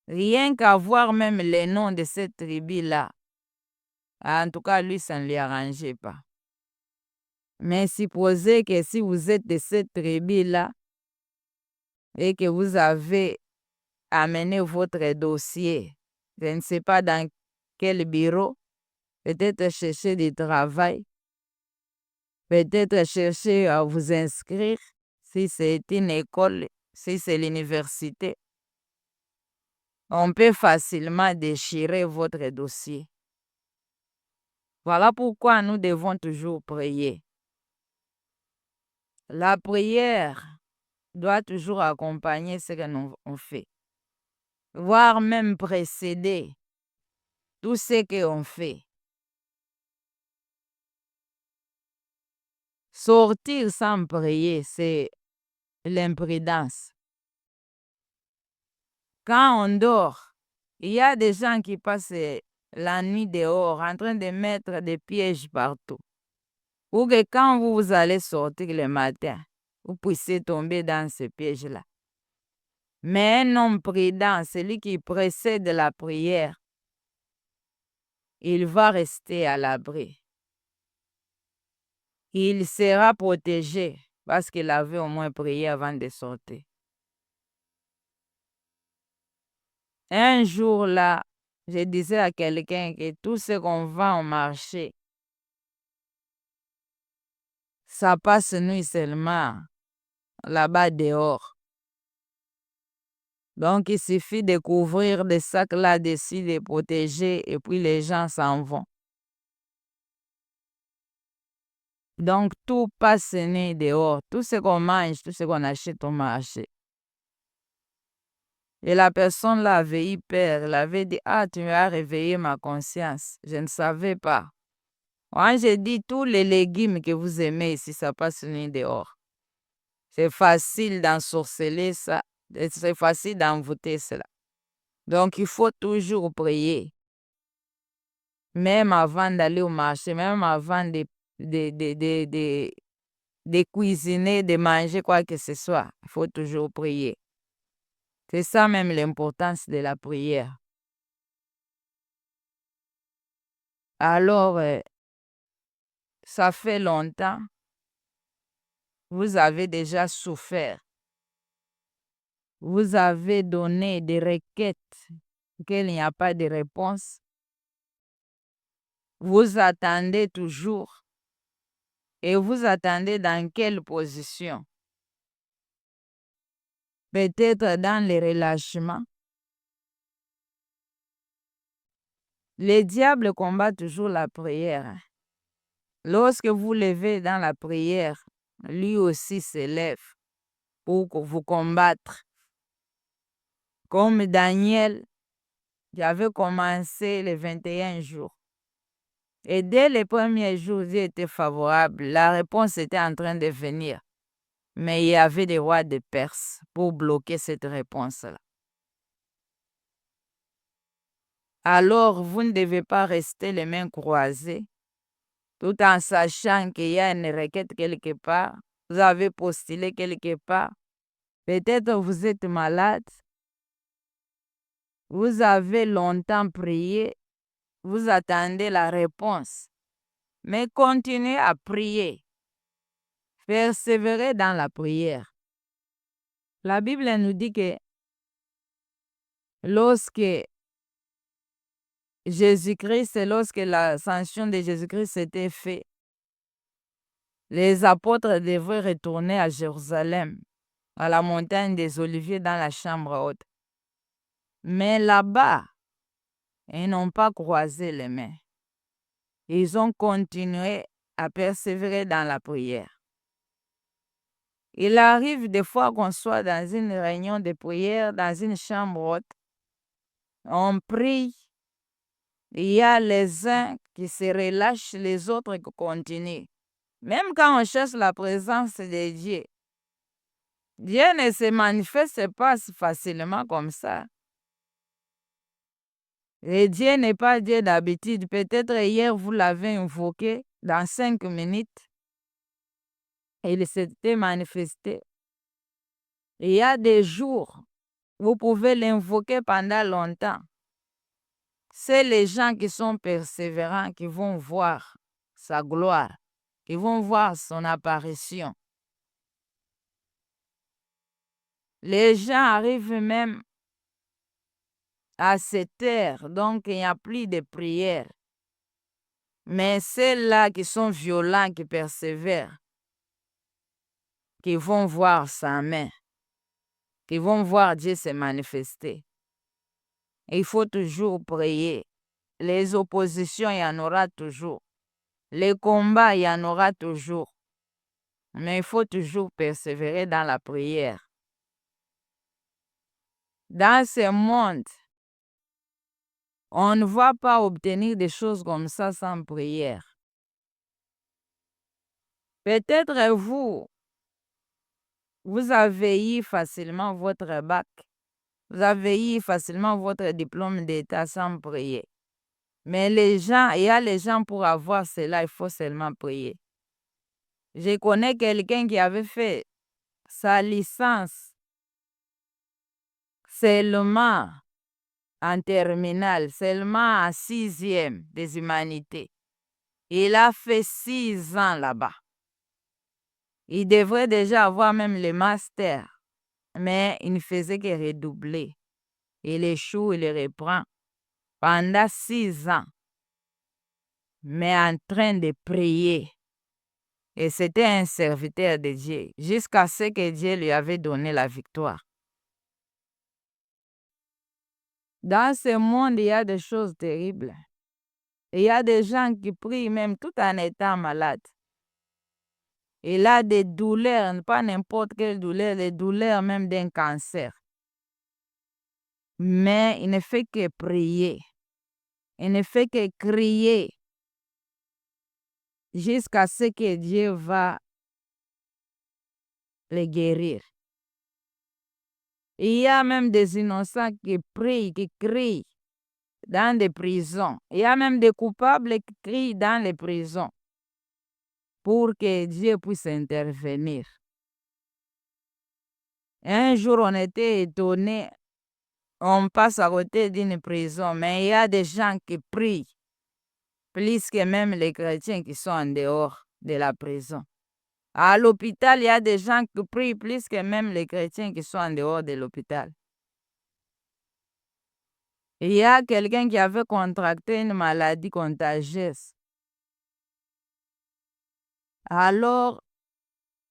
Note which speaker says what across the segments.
Speaker 1: Rien qu'à voir même les noms de cette tribu-là. En tout cas, lui, ça ne lui arrangeait pas. Mais supposez que si vous êtes de cette tribu-là et que vous avez amené votre dossier, je ne sais pas dans quel bureau, peut-être chercher du travail, peut-être chercher à vous inscrire, si c'est une école, si c'est l'université, on peut facilement déchirer votre dossier. Voilà pourquoi nous devons toujours prier. La prière doit toujours accompagner ce que nous on fait, voire même précéder tout ce qu'on fait. Sortir sans prier, c'est l'imprudence. Quand on dort, il y a des gens qui passent la nuit dehors en train de mettre des pièges partout. Ou que quand vous allez sortir le matin, vous puissiez tomber dans ce piège-là. Mais un homme prudent, celui qui précède la prière, il va rester à l'abri. Il sera protégé parce qu'il avait au moins prié avant de sortir. Un jour là, je disais à quelqu'un que tout ce qu'on va en marché, ça passe nuit seulement là-bas dehors. Donc, il suffit de couvrir des sacs là-dessus, de protéger, et puis les gens s'en vont. Donc, tout passe nuit dehors. Tout ce qu'on mange, tout ce qu'on achète au marché. Et la personne là avait eu peur. Elle avait dit, ah, tu as réveillé ma conscience. Je ne savais pas. Moi, j'ai dit, tous les légumes que vous aimez ici, ça passe nuit dehors. C'est facile d'ensorceler ça. C'est facile d'envoûter cela. Donc, il faut toujours prier. Même avant d'aller au marché, même avant de cuisiner, de manger quoi que ce soit, il faut toujours prier. C'est ça même l'importance de la prière. Alors, ça fait longtemps, vous avez déjà souffert. Vous avez donné des requêtes auxquelles il n'y a pas de réponse. Vous attendez toujours. Et vous attendez dans quelle position? Peut-être dans le relâchement. Le diable combat toujours la prière. Lorsque vous levez dans la prière, lui aussi se lève pour vous combattre. Comme Daniel, qui avait commencé les 21 jours. Et dès les premiers jours, Dieu était favorable. La réponse était en train de venir. Mais il y avait des rois de Perse pour bloquer cette réponse-là. Alors, vous ne devez pas rester les mains croisées, tout en sachant qu'il y a une requête quelque part. Vous avez postulé quelque part. Peut-être vous êtes malade. Vous avez longtemps prié. Vous attendez la réponse. Mais continuez à prier. Persévérez dans la prière. La Bible nous dit que lorsque l'ascension de Jésus-Christ était faite, les apôtres devaient retourner à Jérusalem, à la montagne des Oliviers, dans la chambre haute. Mais là-bas, ils n'ont pas croisé les mains. Ils ont continué à persévérer dans la prière. Il arrive des fois qu'on soit dans une réunion de prière, dans une chambre haute, on prie, il y a les uns qui se relâchent, les autres qui continuent. Même quand on cherche la présence de Dieu, Dieu ne se manifeste pas facilement comme ça. Et Dieu n'est pas Dieu d'habitude. Peut-être hier, vous l'avez invoqué dans 5 minutes. Et il s'était manifesté. Il y a des jours vous pouvez l'invoquer pendant longtemps. C'est les gens qui sont persévérants qui vont voir sa gloire, qui vont voir son apparition. Les gens arrivent même à se taire, donc il n'y a plus de prière. Mais ceux-là qui sont violents, qui persévèrent, qui vont voir sa main, qui vont voir Dieu se manifester. Il faut toujours prier. Les oppositions, il y en aura toujours. Les combats, il y en aura toujours. Mais il faut toujours persévérer dans la prière. Dans ce monde, on ne va pas obtenir des choses comme ça sans prière. Peut-être vous avez eu facilement votre bac. Vous avez eu facilement votre diplôme d'État sans prier. Mais il y a les gens pour avoir cela, il faut seulement prier. Je connais quelqu'un qui avait fait sa licence seulement en terminale, seulement en 6e des humanités. Il a fait 6 ans là-bas. Il devrait déjà avoir même le master, mais il ne faisait que redoubler. Il échoue, il reprend pendant 6 ans, mais en train de prier. Et c'était un serviteur de Dieu, jusqu'à ce que Dieu lui avait donné la victoire. Dans ce monde, il y a des choses terribles. Il y a des gens qui prient même tout en étant malades. Il a des douleurs, pas n'importe quelle douleur, des douleurs même d'un cancer. Mais il ne fait que prier. Il ne fait que crier jusqu'à ce que Dieu va le guérir. Il y a même des innocents qui prient, qui crient dans des prisons. Il y a même des coupables qui crient dans les prisons pour que Dieu puisse intervenir. Un jour, on était étonnés. On passe à côté d'une prison, mais il y a des gens qui prient plus que même les chrétiens qui sont en dehors de la prison. À l'hôpital, il y a des gens qui prient plus que même les chrétiens qui sont en dehors de l'hôpital. Il y a quelqu'un qui avait contracté une maladie contagieuse. Alors,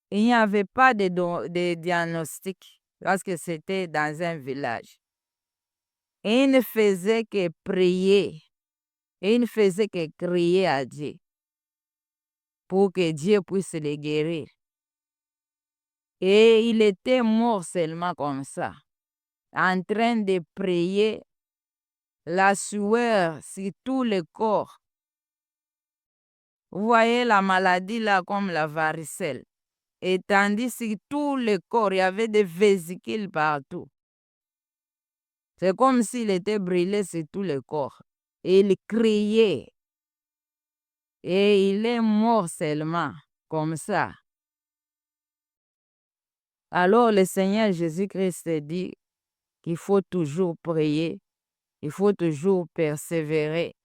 Speaker 1: il n'y avait pas de diagnostic parce que c'était dans un village. Et il ne faisait que prier. Et il ne faisait que crier à Dieu pour que Dieu puisse le guérir. Et il était mort seulement comme ça, en train de prier, la sueur sur tout le corps. Vous voyez la maladie là comme la varicelle. Et tandis que tout le corps, il y avait des vésicules partout. C'est comme s'il était brûlé sur tout le corps. Et il criait. Et il est mort seulement, comme ça. Alors le Seigneur Jésus-Christ dit qu'il faut toujours prier, il faut toujours persévérer.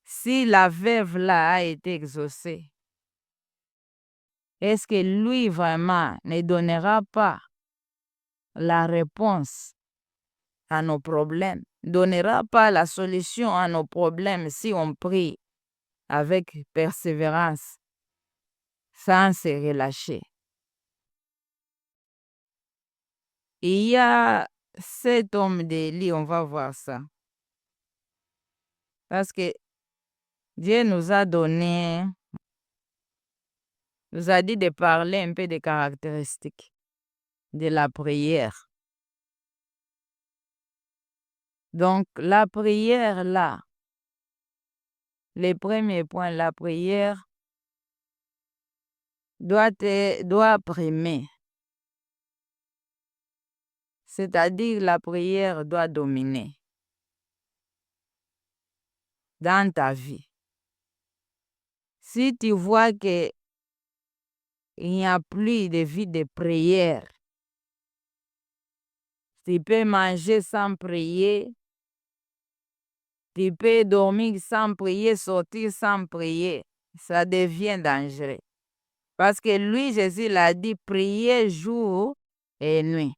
Speaker 1: Si la veuve là a été exaucée, est-ce que lui vraiment ne donnera pas la réponse à nos problèmes, ne donnera pas la solution à nos problèmes si on prie avec persévérance, sans se relâcher? Il y a cet homme d'Élie, on va voir ça. Parce que Dieu nous a dit de parler un peu des caractéristiques de la prière. Donc, la prière là, le premier point, la prière doit primer. C'est-à-dire la prière doit dominer dans ta vie. Si tu vois que il n'y a plus de vie de prière, Tu peux manger sans prier. Tu peux dormir sans prier, sortir sans prier. Ça devient dangereux. Parce que lui, Jésus l'a dit, prier jour et nuit.